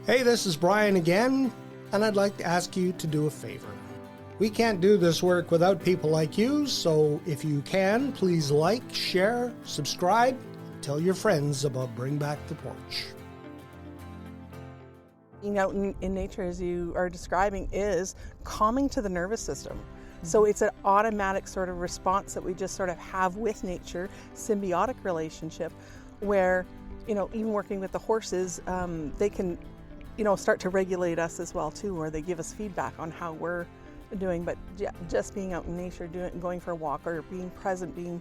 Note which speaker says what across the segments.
Speaker 1: Hey, this is Brian again, and I'd like to ask you to do a favor. We can't do this work without people like you, so if you can, please like, share, subscribe, and tell your friends about Bring Back the Porch.
Speaker 2: Being out in nature, as you are describing, is calming to the nervous system. So it's an automatic sort of response that we just sort of have with nature, symbiotic relationship, where, even working with the horses, they can, start to regulate us as well too, or they give us feedback on how we're doing. But just being out in nature, going for a walk, or being present, being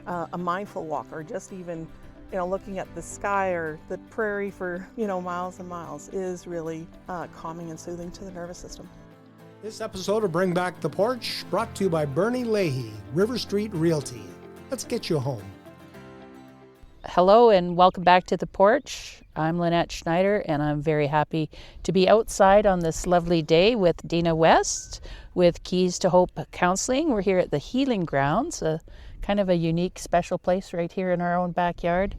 Speaker 2: a mindful walk, or just even, looking at the sky or the prairie for, miles and miles is really calming and soothing to the nervous system.
Speaker 1: This episode of Bring Back the Porch brought to you by Bernie Leahy, River Street Realty. Let's get you home.
Speaker 3: Hello and welcome back to the porch. I'm Lynette Schneider and I'm very happy to be outside on this lovely day with Deena West with Keys to Hope Counselling. We're here at the Healing Grounds, a kind of a unique, special place right here in our own backyard.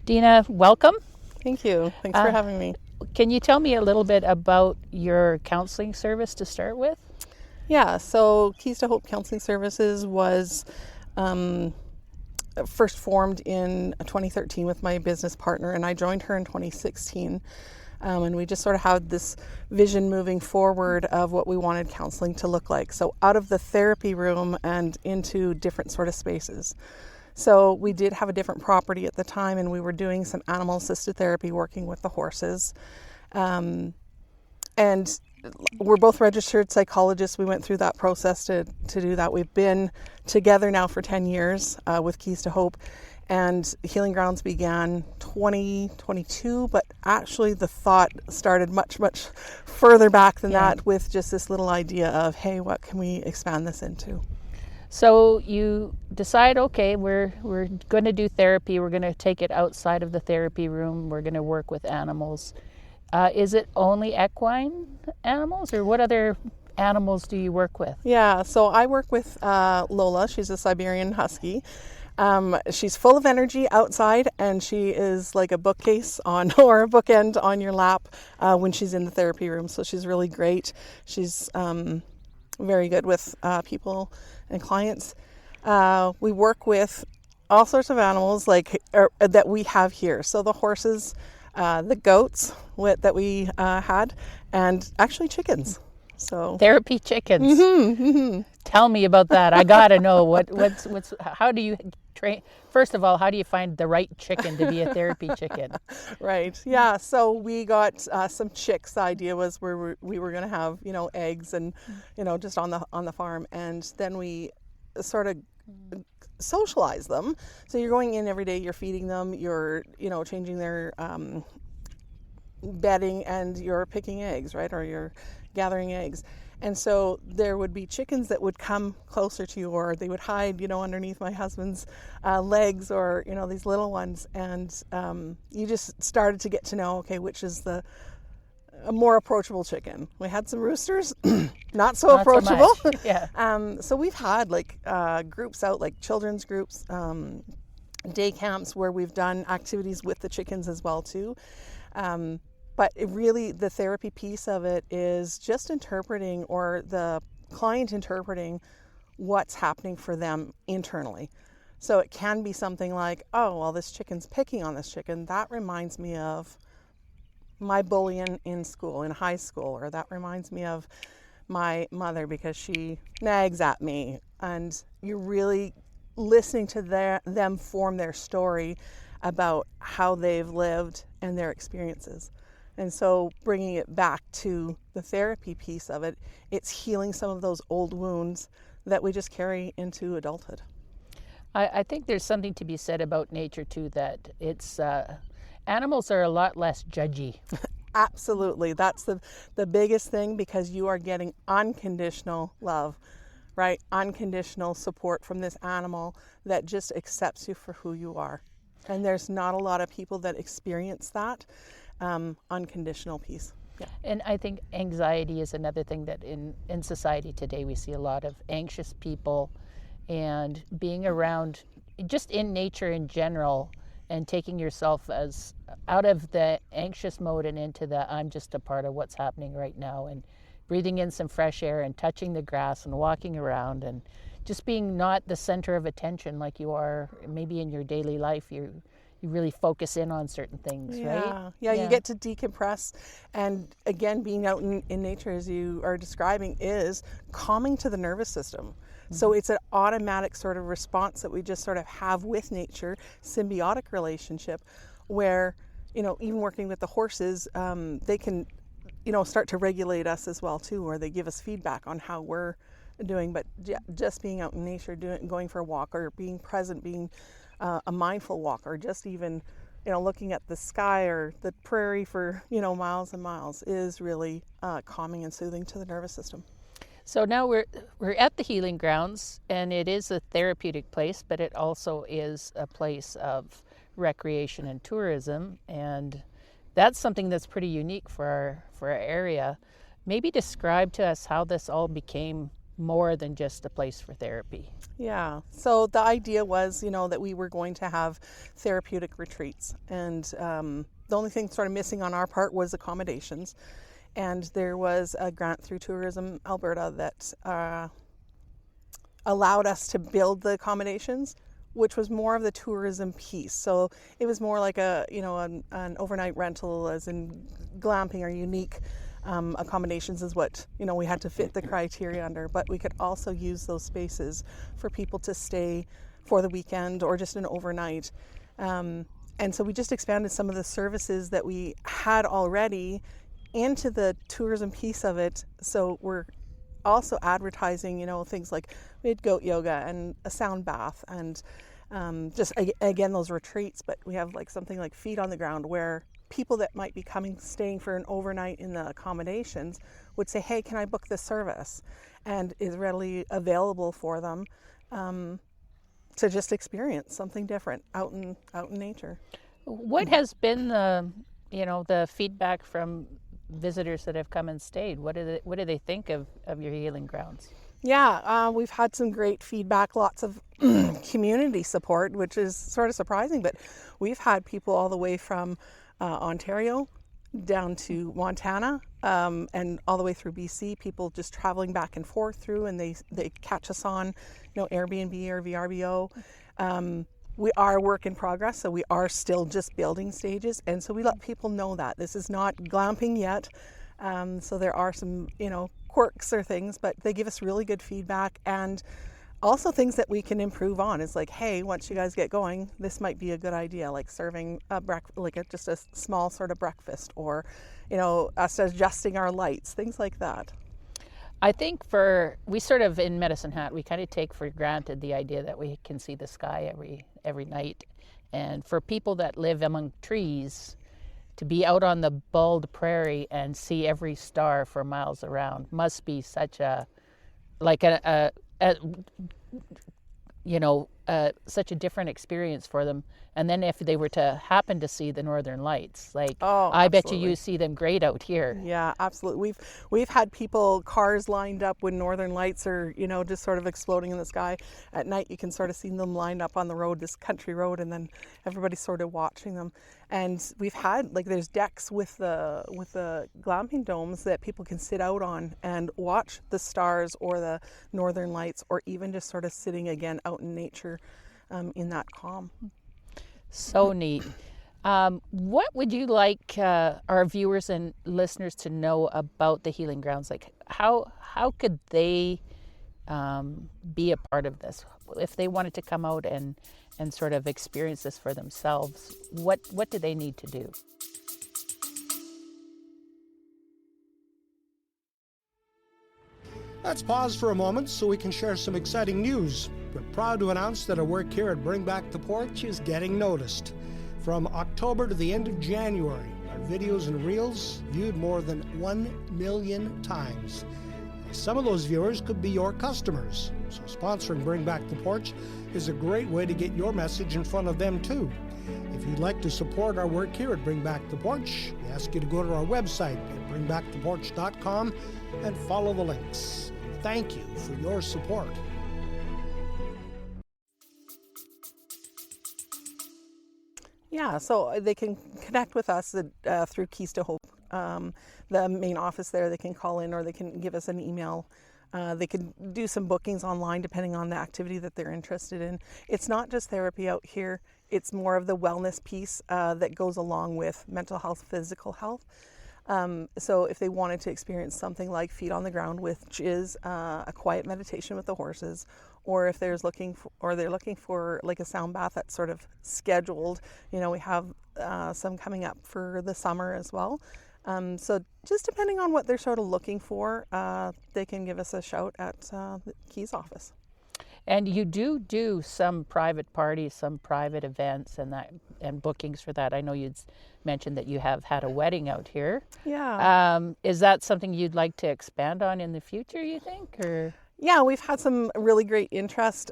Speaker 3: Deena, welcome.
Speaker 2: Thank you. Thanks for having me.
Speaker 3: Can you tell me a little bit about your counseling service to start with?
Speaker 2: Yeah, so Keys to Hope Counseling Services was first formed in 2013 with my business partner, and I joined her in 2016. And we just sort of had this vision moving forward of what we wanted counseling to look like. So out of the therapy room and into different sort of spaces. So we did have a different property at the time, and we were doing some animal-assisted therapy, working with the horses. And we're both registered psychologists. We went through that process to do that. We've been together now for 10 years with Keys to Hope. And Healing Grounds began 2022, but actually the thought started much, much further back than that, with just this little idea of, hey, what can we expand this into?
Speaker 3: So you decide, okay, we're going to do therapy. We're going to take it outside of the therapy room. We're going to work with animals. Is it only equine animals, or what other animals do you work with?
Speaker 2: Yeah, so I work with Lola. She's a Siberian Husky. She's full of energy outside, and she is like a bookcase or a bookend on your lap when she's in the therapy room. So she's really great. She's very good with people and clients. We work with all sorts of animals that we have here. So the horses, the goats that we had, and actually chickens. So
Speaker 3: therapy chickens.
Speaker 2: Mm-hmm, mm-hmm.
Speaker 3: Tell me about that. I gotta know what's how do you train? First of all, how do you find the right chicken to be a therapy chicken?
Speaker 2: Right. Yeah. So we got some chicks. The idea was where we were going to have eggs and just on the farm, and then we sort of socialize them. So you're going in every day. You're feeding them. You're changing their bedding, and you're picking eggs, right? Or you're gathering eggs. And so there would be chickens that would come closer to you, or they would hide, underneath my husband's legs, or, these little ones. And you just started to get to know, okay, which is a more approachable chicken. We had some roosters, not so approachable.
Speaker 3: So much. Yeah.
Speaker 2: So we've had groups out, like children's groups, day camps where we've done activities with the chickens as well too. But really, the therapy piece of it is just interpreting, or the client interpreting, what's happening for them internally. So it can be something like, oh, well, this chicken's picking on this chicken. That reminds me of my bullying in school, in high school, or that reminds me of my mother because she nags at me. And you're really listening to them form their story about how they've lived and their experiences. And so bringing it back to the therapy piece of it, it's healing some of those old wounds that we just carry into adulthood.
Speaker 3: I think there's something to be said about nature too, that it's animals are a lot less judgy.
Speaker 2: Absolutely. That's the biggest thing, because you are getting unconditional love, right? Unconditional support from this animal that just accepts you for who you are. And there's not a lot of people that experience that unconditional piece. Yeah.
Speaker 3: And I think anxiety is another thing that in society today we see a lot of anxious people, and being around, just in nature in general, and taking yourself as out of the anxious mode and into the I'm just a part of what's happening right now, and breathing in some fresh air and touching the grass and walking around and just being not the center of attention like you are maybe in your daily life. You really focus in on certain things, right?
Speaker 2: Yeah, you get to decompress. And again, being out in nature, as you are describing, is calming to the nervous system. So it's an automatic sort of response that we just sort of have with nature, symbiotic relationship, where, even working with the horses, they can, start to regulate us as well too, or they give us feedback on how we're doing. But just being out in nature, going for a walk, or being present, being a mindful walk, or just even, looking at the sky or the prairie for, miles and miles, is really calming and soothing to the nervous system.
Speaker 3: So now we're at the Healing Grounds, and it is a therapeutic place, but it also is a place of recreation and tourism, and that's something that's pretty unique for our area. Maybe describe to us how this all became more than just a place for therapy.
Speaker 2: Yeah, so the idea was, that we were going to have therapeutic retreats, and the only thing sort of missing on our part was accommodations. And there was a grant through Tourism Alberta that allowed us to build the accommodations, which was more of the tourism piece. So it was more like an overnight rental, as in glamping or unique accommodations is what, we had to fit the criteria under. But we could also use those spaces for people to stay for the weekend or just an overnight. And so we just expanded some of the services that we had already into the tourism piece of it. So we're also advertising, things like we had goat yoga and a sound bath, and just again those retreats. But we have like something like feet on the ground, where people that might be staying for an overnight in the accommodations would say, hey, can I book this service? And is readily available for them to just experience something different out in nature.
Speaker 3: What has been the feedback from visitors that have come and stayed? What do they think of your Healing Grounds?
Speaker 2: Yeah, we've had some great feedback, lots of community support, which is sort of surprising, but we've had people all the way from Ontario down to Montana, and all the way through BC, people just traveling back and forth through, and they catch us on, Airbnb or VRBO. We are a work in progress, so we are still just building stages, and so we let people know that this is not glamping yet. So there are some, quirks or things, but they give us really good feedback, and also things that we can improve on. It's like, hey, once you guys get going, this might be a good idea, like serving just a small sort of breakfast, or, us adjusting our lights, things like that.
Speaker 3: I think we sort of in Medicine Hat, we kind of take for granted the idea that we can see the sky every night. And for people that live among trees, to be out on the bald prairie and see every star for miles around must be such such a different experience for them. And then if they were to happen to see the northern lights, I bet you see them great out here.
Speaker 2: Yeah, absolutely. We've had cars lined up when northern lights are, just sort of exploding in the sky. At night, you can sort of see them lined up on the road, this country road, and then everybody's sort of watching them. And we've had, there's decks with the glamping domes that people can sit out on and watch the stars or the northern lights, or even just sort of sitting again out in nature in that calm.
Speaker 3: So neat. What would you like our viewers and listeners to know about the Healing Grounds? How could they be a part of this? If they wanted to come out and sort of experience this for themselves, what do they need to do?
Speaker 1: Let's pause for a moment so we can share some exciting news. We're proud to announce that our work here at Bring Back the Porch is getting noticed. From October to the end of January, our videos and reels viewed more than 1 million times. Some of those viewers could be your customers, so sponsoring Bring Back the Porch is a great way to get your message in front of them too. If you'd like to support our work here at Bring Back the Porch, we ask you to go to our website at bringbacktheporch.com and follow the links. Thank you for your support.
Speaker 2: Yeah, so they can connect with us through Keys to Hope, the main office there. They can call in or they can give us an email. They can do some bookings online depending on the activity that they're interested in. It's not just therapy out here. It's more of the wellness piece that goes along with mental health, physical health. So if they wanted to experience something like Feet on the Ground, which is a quiet meditation with the horses, or if they're looking for like a sound bath that's sort of scheduled, we have some coming up for the summer as well. So just depending on what they're sort of looking for, they can give us a shout at the Keys office.
Speaker 3: And you do some private parties, some private events and bookings for that. I know you'd mentioned that you have had a wedding out here.
Speaker 2: Yeah.
Speaker 3: Is that something you'd like to expand on in the future, you think? Or
Speaker 2: Yeah, we've had some really great interest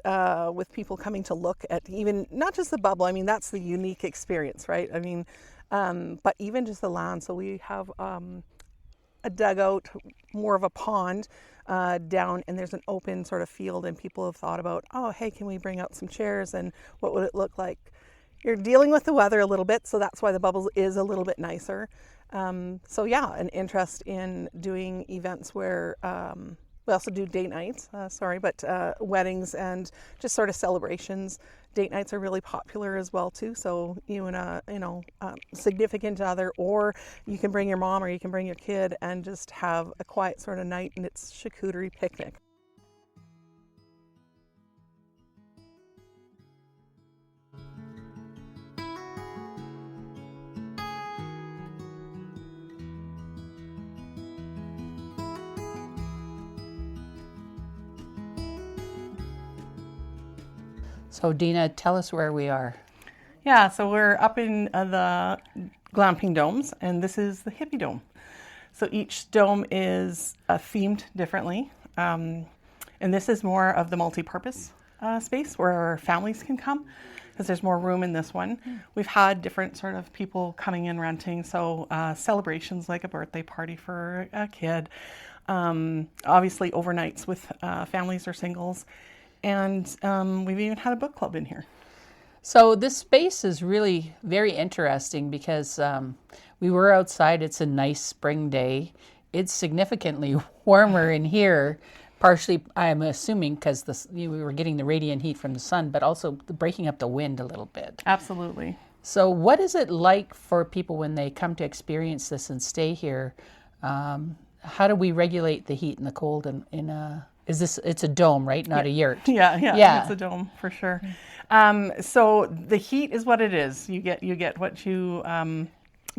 Speaker 2: with people coming to look at even not just the bubble. I mean, that's the unique experience, right? I mean, but even just the land. So we have a dugout, more of a pond down, and there's an open sort of field, and people have thought about, oh, hey, can we bring out some chairs, and what would it look like? You're dealing with the weather a little bit, so that's why the bubbles is a little bit nicer. So yeah, an interest in doing events where we also do date nights, weddings and just sort of celebrations. Date nights are really popular as well too. So you and a significant other, or you can bring your mom or you can bring your kid and just have a quiet sort of night, and it's charcuterie picnic.
Speaker 3: so, Deena, tell us where we are.
Speaker 2: Yeah, so we're up in the Glamping domes, and this is the hippie dome. So each dome is themed differently, and this is more of the multi-purpose space where families can come, because there's more room in this one. We've had different sort of people coming in renting, so celebrations like a birthday party for a kid, obviously overnights with families or singles, and we've even had a book club in here.
Speaker 3: So this space is really very interesting because we were outside. It's a nice spring day. It's significantly warmer in here, partially, I'm assuming, because we were getting the radiant heat from the sun, but also breaking up the wind a little bit.
Speaker 2: Absolutely.
Speaker 3: So what is it like for people when they come to experience this and stay here? How do we regulate the heat and the cold it's a dome, right? Not a yurt.
Speaker 2: Yeah, it's a dome for sure. So the heat is what it is. You get what you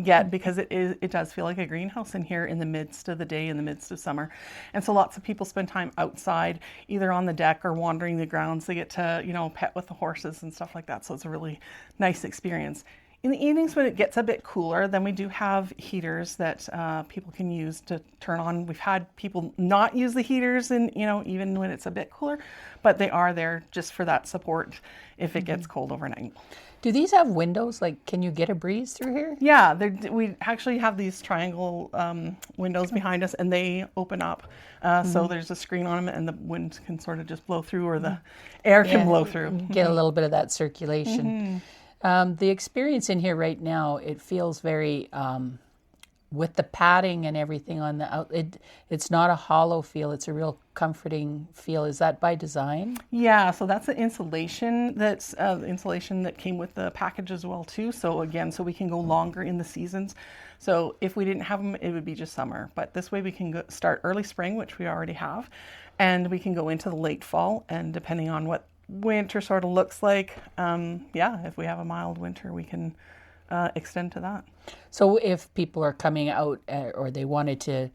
Speaker 2: get, because it does feel like a greenhouse in here in the midst of the day, in the midst of summer. And so lots of people spend time outside, either on the deck or wandering the grounds. They get to, pet with the horses and stuff like that. So it's a really nice experience. In the evenings, when it gets a bit cooler, then we do have heaters that people can use to turn on. We've had people not use the heaters, and even when it's a bit cooler, but they are there just for that support if it gets cold overnight.
Speaker 3: Do these have windows? Like, can you get a breeze through here?
Speaker 2: Yeah, we actually have these triangle windows behind us, and they open up. So there's a screen on them, and the wind can sort of just blow through, or the air can blow through.
Speaker 3: Get a little bit of that circulation. The experience in here right now, it feels very, with the padding and everything on the out, it's not a hollow feel, it's a real comforting feel. Is that by design? Yeah,
Speaker 2: so that's the insulation that came with the package as well too. So again, so we can go longer in the seasons. So if we didn't have them, it would be just summer. But this way we can start early spring, which we already have, and we can go into the late fall, and depending on what winter sort of looks like, if we have a mild winter, we can extend to that.
Speaker 3: So if people are coming out or they wanted to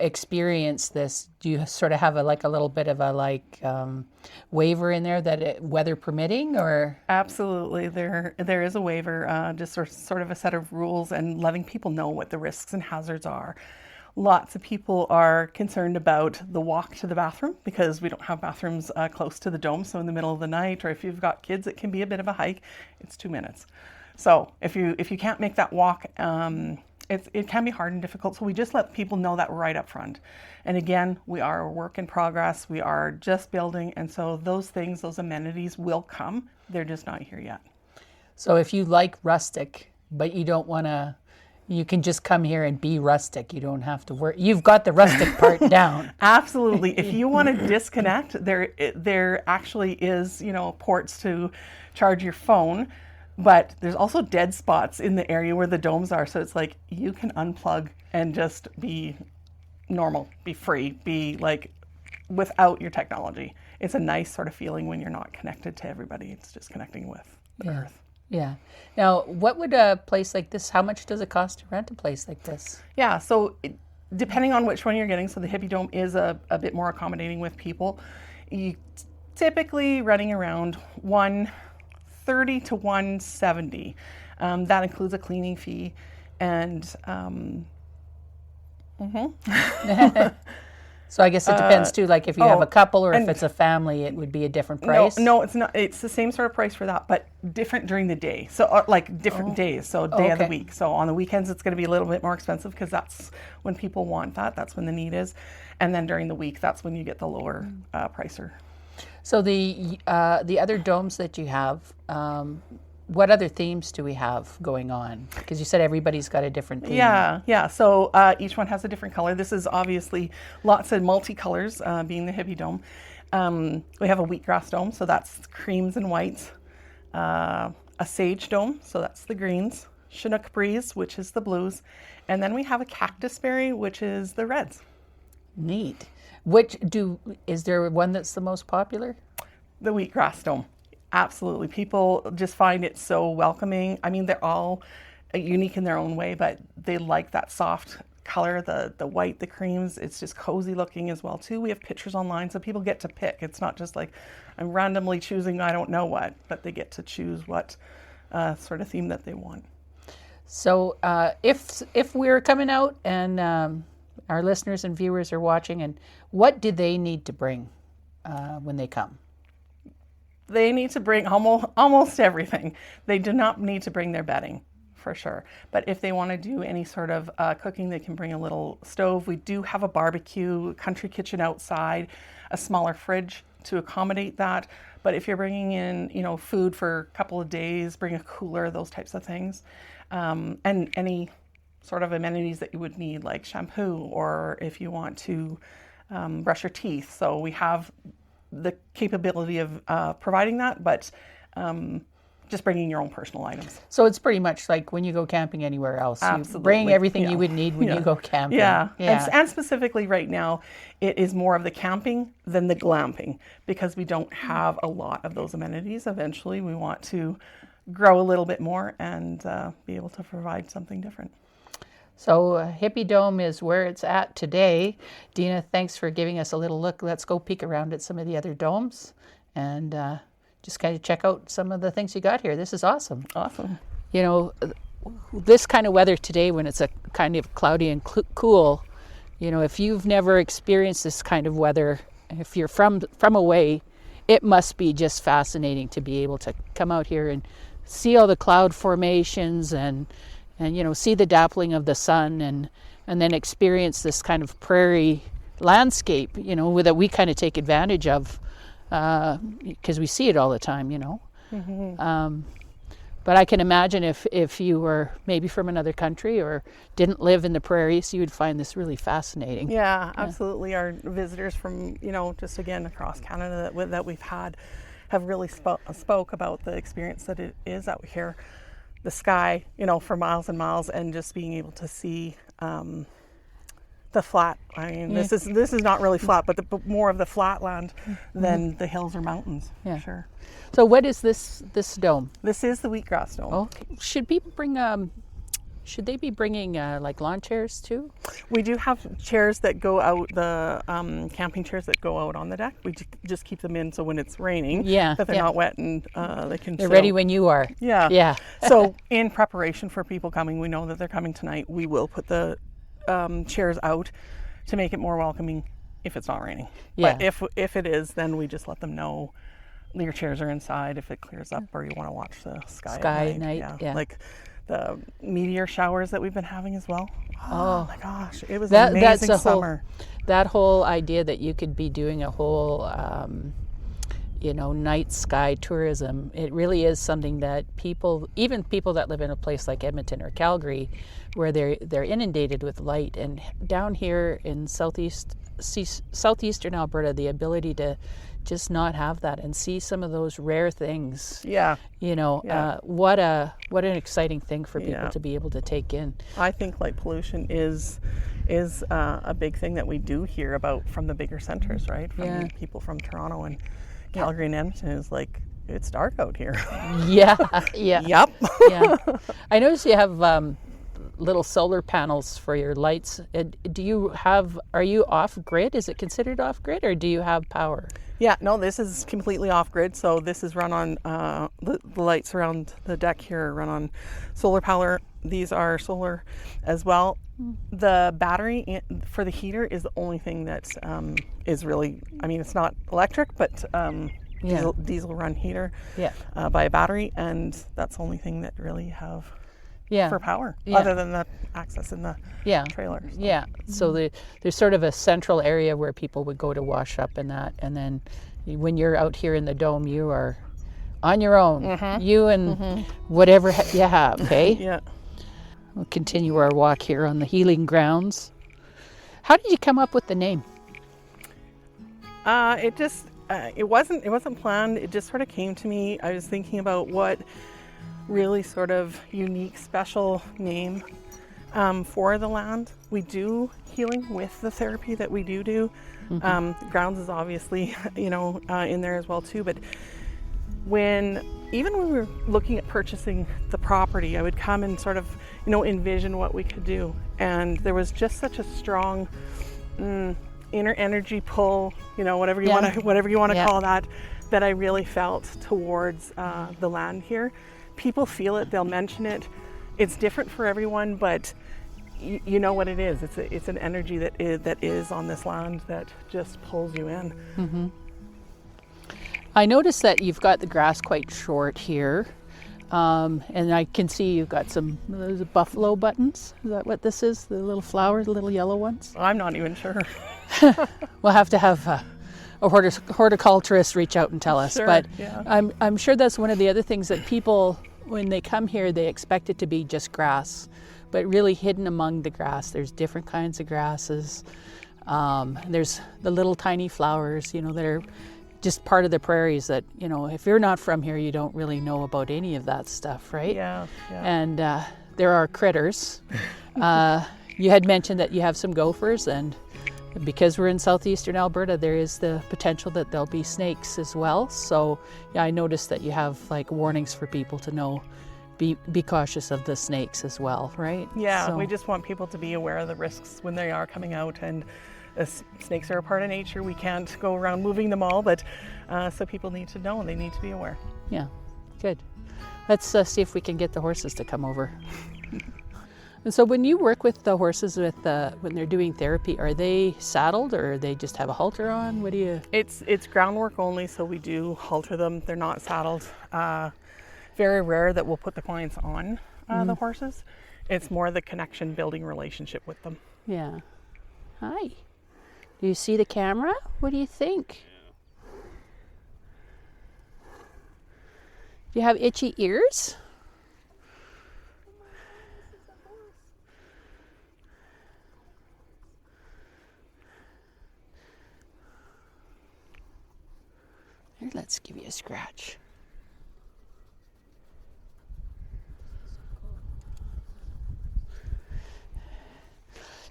Speaker 3: experience this, do you sort of have a little bit of a waiver in there that weather permitting, or?
Speaker 2: Absolutely, there is a waiver, just sort of a set of rules, and letting people know what the risks and hazards are. Lots of people are concerned about the walk to the bathroom, because we don't have bathrooms close to the dome. So in the middle of the night, or if you've got kids, it can be a bit of a hike. It's 2 minutes. So if you can't make that walk, it can be hard and difficult. So we just let people know that right up front. And again, we are a work in progress. We are just building. And so those amenities will come. They're just not here yet.
Speaker 3: So if you like rustic, but you don't want to, you can just come here and be rustic. You don't have to worry. You've got the rustic part down.
Speaker 2: Absolutely. If you want to disconnect, there actually is, ports to charge your phone, but there's also dead spots in the area where the domes are. So it's like you can unplug and just be normal, be free, be like without your technology. It's a nice sort of feeling when you're not connected to everybody. It's just connecting with the earth.
Speaker 3: Yeah. Now, what would a place like this, how much does it cost to rent a place like this?
Speaker 2: Yeah, so depending on which one you're getting, so the Hippie Dome is a bit more accommodating with people. You typically running around $130 to $170. That includes a cleaning fee and
Speaker 3: So I guess it depends too, like if you have a couple or if it's a family, it would be a different price?
Speaker 2: No, it's not. It's the same sort of price for that, but different during the day. So like different days, so day of the week. So on the weekends, it's going to be a little bit more expensive because that's when people want that. That's when the need is. And then during the week, that's when you get the lower pricer. So
Speaker 3: the other domes that you have, what other themes do we have going on? Because you said everybody's got a different theme.
Speaker 2: Yeah. So each one has a different color. This is obviously lots of multicolors, being the Hippie Dome. We have a wheatgrass dome, so that's creams and whites. A sage dome, so that's the greens. Chinook breeze, which is the blues. And then we have a cactus berry, which is the reds.
Speaker 3: Neat. Is there one that's the most popular?
Speaker 2: The wheatgrass dome. Absolutely. People just find it so welcoming. I mean, they're all unique in their own way, but they like that soft color, the white, the creams. It's just cozy looking as well, too. We have pictures online, so people get to pick. It's not just like I'm randomly choosing I don't know what, but they get to choose what sort of theme that they want.
Speaker 3: So if we're coming out and our listeners and viewers are watching, and what do they need to bring when they come?
Speaker 2: They need to bring almost everything. They do not need to bring their bedding, for sure. But if they want to do any sort of cooking, they can bring a little stove. We do have a barbecue, country kitchen outside, a smaller fridge to accommodate that. But if you're bringing in, food for a couple of days, bring a cooler, those types of things. And any sort of amenities that you would need, like shampoo, or if you want to brush your teeth. So we have the capability of providing that, but just bringing your own personal items.
Speaker 3: So it's pretty much like when you go camping anywhere else.
Speaker 2: Absolutely.
Speaker 3: You bring everything you would need when you go camping.
Speaker 2: Yeah. And specifically right now, it is more of the camping than the glamping because we don't have a lot of those amenities. Eventually, we want to grow a little bit more and be able to provide something different.
Speaker 3: So Hippie Dome is where it's at today. Deena, thanks for giving us a little look. Let's go peek around at some of the other domes and just kind of check out some of the things you got here. This is awesome.
Speaker 2: Awesome.
Speaker 3: This kind of weather today when it's a kind of cloudy and cool, if you've never experienced this kind of weather, if you're from away, it must be just fascinating to be able to come out here and see all the cloud formations and see the dappling of the sun and then experience this kind of prairie landscape, that we kind of take advantage of because we see it all the time,
Speaker 2: Mm-hmm.
Speaker 3: But I can imagine if you were maybe from another country or didn't live in the prairies, you would find this really fascinating.
Speaker 2: Yeah, absolutely. Our visitors from, just again across Canada that we've had have really spoke about the experience that it is out here. The sky, for miles and miles, and just being able to see the flat. I mean, this is not really flat, but more of the flat land than the hills or mountains. Yeah, sure.
Speaker 3: So, what is this dome?
Speaker 2: This is the wheatgrass dome.
Speaker 3: Okay. Should people bring? Should they be bringing like lawn chairs too?
Speaker 2: We do have chairs that go out, the camping chairs that go out on the deck. We just keep them in so when it's raining, that they're not wet and they can.
Speaker 3: They're ready when you are.
Speaker 2: Yeah. So in preparation for people coming, we know that they're coming tonight. We will put the chairs out to make it more welcoming if it's not raining. Yeah. But if it is, then we just let them know your chairs are inside if it clears up or you want to watch the sky at night.
Speaker 3: Yeah.
Speaker 2: Like the meteor showers that we've been having as well. Oh my gosh, it was an amazing summer.
Speaker 3: That whole idea that you could be doing a whole, night sky tourism. It really is something that even people that live in a place like Edmonton or Calgary, where they're inundated with light, and down here in southeastern Alberta, the ability to just not have that and see some of those rare things.
Speaker 2: Yeah.
Speaker 3: What an exciting thing for people to be able to take in.
Speaker 2: I think light pollution is a big thing that we do hear about from the bigger centers, right? From people from Toronto and Calgary and Edmonton is like, it's dark out here.
Speaker 3: Yeah.
Speaker 2: Yep.
Speaker 3: Yeah. I notice you have little solar panels for your lights. Are you off grid? Is it considered off grid, or do you have power?
Speaker 2: Yeah, no, this is completely off grid. So this is run on the lights around the deck here run on solar power. These are solar as well. The battery for the heater is the only thing that is really, it's not electric, but diesel run heater by a battery, and that's the only thing that really have for power, other than the access in the trailer. So.
Speaker 3: Yeah, so there's sort of a central area where people would go to wash up and that, and then when you're out here in the dome, you are on your own. You and whatever you have, okay?
Speaker 2: Yeah.
Speaker 3: We'll continue our walk here on the healing grounds. How did you come up with the name?
Speaker 2: It wasn't planned. It just sort of came to me. I was thinking about what really sort of unique, special name for the land. We do healing with the therapy that we do. Grounds is obviously, in there as well too. But when we were looking at purchasing the property, I would come and sort of, envision what we could do. And there was just such a strong inner energy pull, whatever you want to call that I really felt towards the land here. People feel it, they'll mention it. It's different for everyone, but you know what it is. It's an energy that is on this land that just pulls you in.
Speaker 3: I noticed that you've got the grass quite short here, and I can see you've got some buffalo buttons. Is that what this is? The little flowers, the little yellow ones?
Speaker 2: I'm not even sure.
Speaker 3: We'll have to have a horticulturist reach out and tell us.
Speaker 2: Sure,
Speaker 3: but
Speaker 2: yeah.
Speaker 3: I'm sure that's one of the other things that people, when they come here, they expect it to be just grass, but really hidden among the grass, there's different kinds of grasses. There's the little tiny flowers, that are just part of the prairies that, if you're not from here, you don't really know about any of that stuff, right?
Speaker 2: Yeah.
Speaker 3: And there are critters. You had mentioned that you have some gophers, and because we're in southeastern Alberta, there is the potential that there'll be snakes as well. So I noticed that you have like warnings for people to know, be cautious of the snakes as well, right?
Speaker 2: Yeah,
Speaker 3: so,
Speaker 2: we just want people to be aware of the risks when they are coming out, and snakes are a part of nature. We can't go around moving them all, but so people need to know, they need to be aware.
Speaker 3: Yeah, good. Let's see if we can get the horses to come over. And so when you work with the horses when they're doing therapy, are they saddled or they just have a halter on? What do you?
Speaker 2: It's groundwork only, so we do halter them. They're not saddled. Very rare that we'll put the clients on the horses. It's more the connection, building relationship with them.
Speaker 3: Yeah. Hi. Do you see the camera? What do you think? Do you have itchy ears? Here, let's give you a scratch.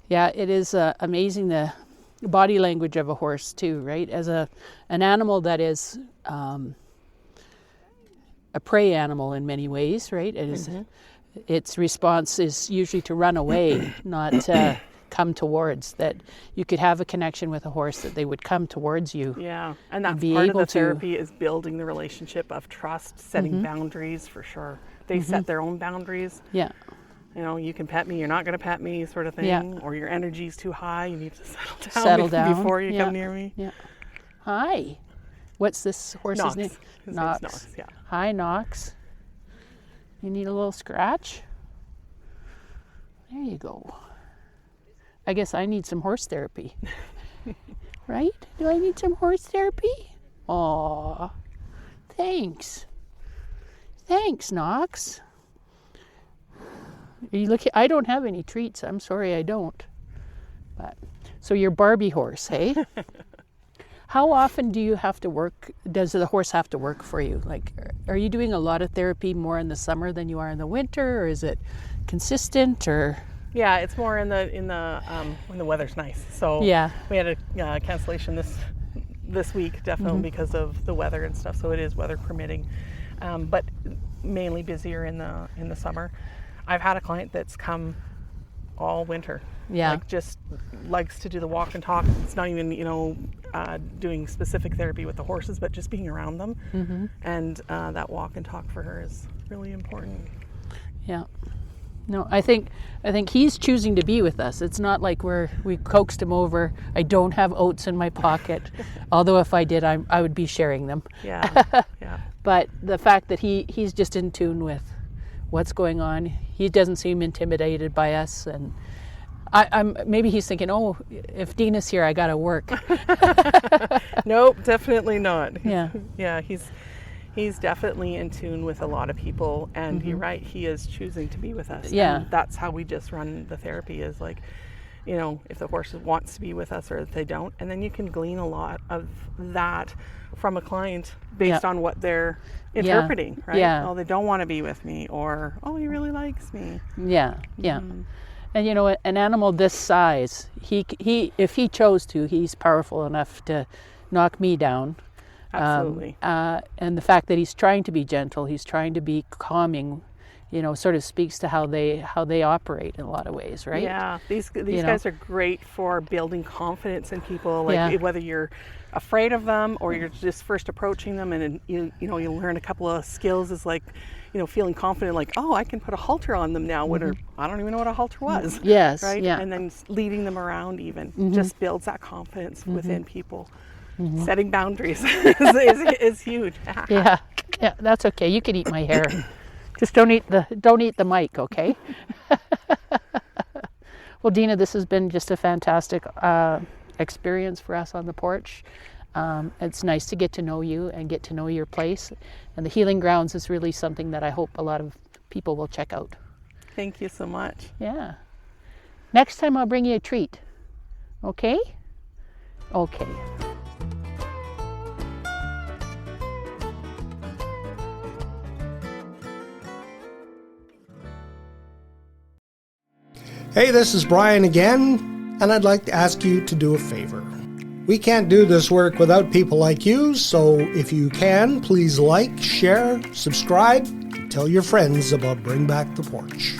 Speaker 3: Yeah, it is amazing the body language of a horse too, right? As an animal that is a prey animal in many ways, right? It is, its response is usually to run away, not to come towards. That you could have a connection with a horse that they would come towards you.
Speaker 2: Yeah, and that's part of the therapy is building the relationship of trust, setting boundaries for sure. They set their own boundaries.
Speaker 3: Yeah.
Speaker 2: You can pet me, you're not going to pet me, sort of thing.
Speaker 3: Yeah.
Speaker 2: Or your energy's too high, you need to settle down before you come near me.
Speaker 3: Yeah. Hi. What's this horse's name?
Speaker 2: Knox. Knox, yeah.
Speaker 3: Hi, Knox. You need a little scratch? There you go. I guess I need some horse therapy. Right? Do I need some horse therapy? Aw. Thanks. Thanks, Knox. Are you looking? I don't have any treats. I'm sorry, I don't. But so you're Barbie horse, hey? How often do you have to work? Does the horse have to work for you? Like, are you doing a lot of therapy more in the summer than you are in the winter, or is it consistent? Or
Speaker 2: Yeah, it's more in the when the weather's nice. So
Speaker 3: Yeah.
Speaker 2: we had a cancellation this week, definitely because of the weather and stuff. So it is weather permitting, but mainly busier in the summer. I've had a client that's come all winter.
Speaker 3: Yeah.
Speaker 2: Like just likes to do the walk and talk. It's not even doing specific therapy with the horses, but just being around them. And that walk and talk for her is really important.
Speaker 3: Yeah. No, I think he's choosing to be with us. It's not like we coaxed him over. I don't have oats in my pocket, although if I did, I would be sharing them.
Speaker 2: Yeah, yeah.
Speaker 3: But the fact that he's just in tune with what's going on, he doesn't seem intimidated by us, and I'm maybe he's thinking, oh, if Deena's here, I gotta work.
Speaker 2: Nope, definitely not.
Speaker 3: Yeah.
Speaker 2: Yeah, he's definitely in tune with a lot of people, and you're right, he is choosing to be with us.
Speaker 3: Yeah.
Speaker 2: And that's how we just run the therapy, is like, if the horse wants to be with us or if they don't, and then you can glean a lot of that from a client based on what they're interpreting, right?
Speaker 3: Yeah.
Speaker 2: Oh, they don't want to be with me, or oh, he really likes me.
Speaker 3: Yeah, yeah. And an animal this size, he if he chose to, he's powerful enough to knock me down.
Speaker 2: Absolutely.
Speaker 3: And the fact that he's trying to be gentle, he's trying to be calming, sort of speaks to how they operate in a lot of ways, right?
Speaker 2: Yeah, these guys are great for building confidence in people. Like whether you're afraid of them or you're just first approaching them, and you learn a couple of skills, is like, feeling confident, like, oh, I can put a halter on them now. I don't even know what a halter was.
Speaker 3: Yes.
Speaker 2: Right.
Speaker 3: Yeah.
Speaker 2: And then leading them around even just builds that confidence within people. Setting boundaries is huge.
Speaker 3: Yeah. That's okay. You can eat my hair. Just don't eat the mic, okay? Well, Deena, this has been just a fantastic experience for us on the porch. It's nice to get to know you and get to know your place. And the Healing Grounds is really something that I hope a lot of people will check out.
Speaker 2: Thank you so much.
Speaker 3: Yeah. Next time I'll bring you a treat. Okay? Okay.
Speaker 1: Hey, this is Brian again, and I'd like to ask you to do a favor. We can't do this work without people like you, so if you can, please like, share, subscribe, and tell your friends about Bring Back the Porch.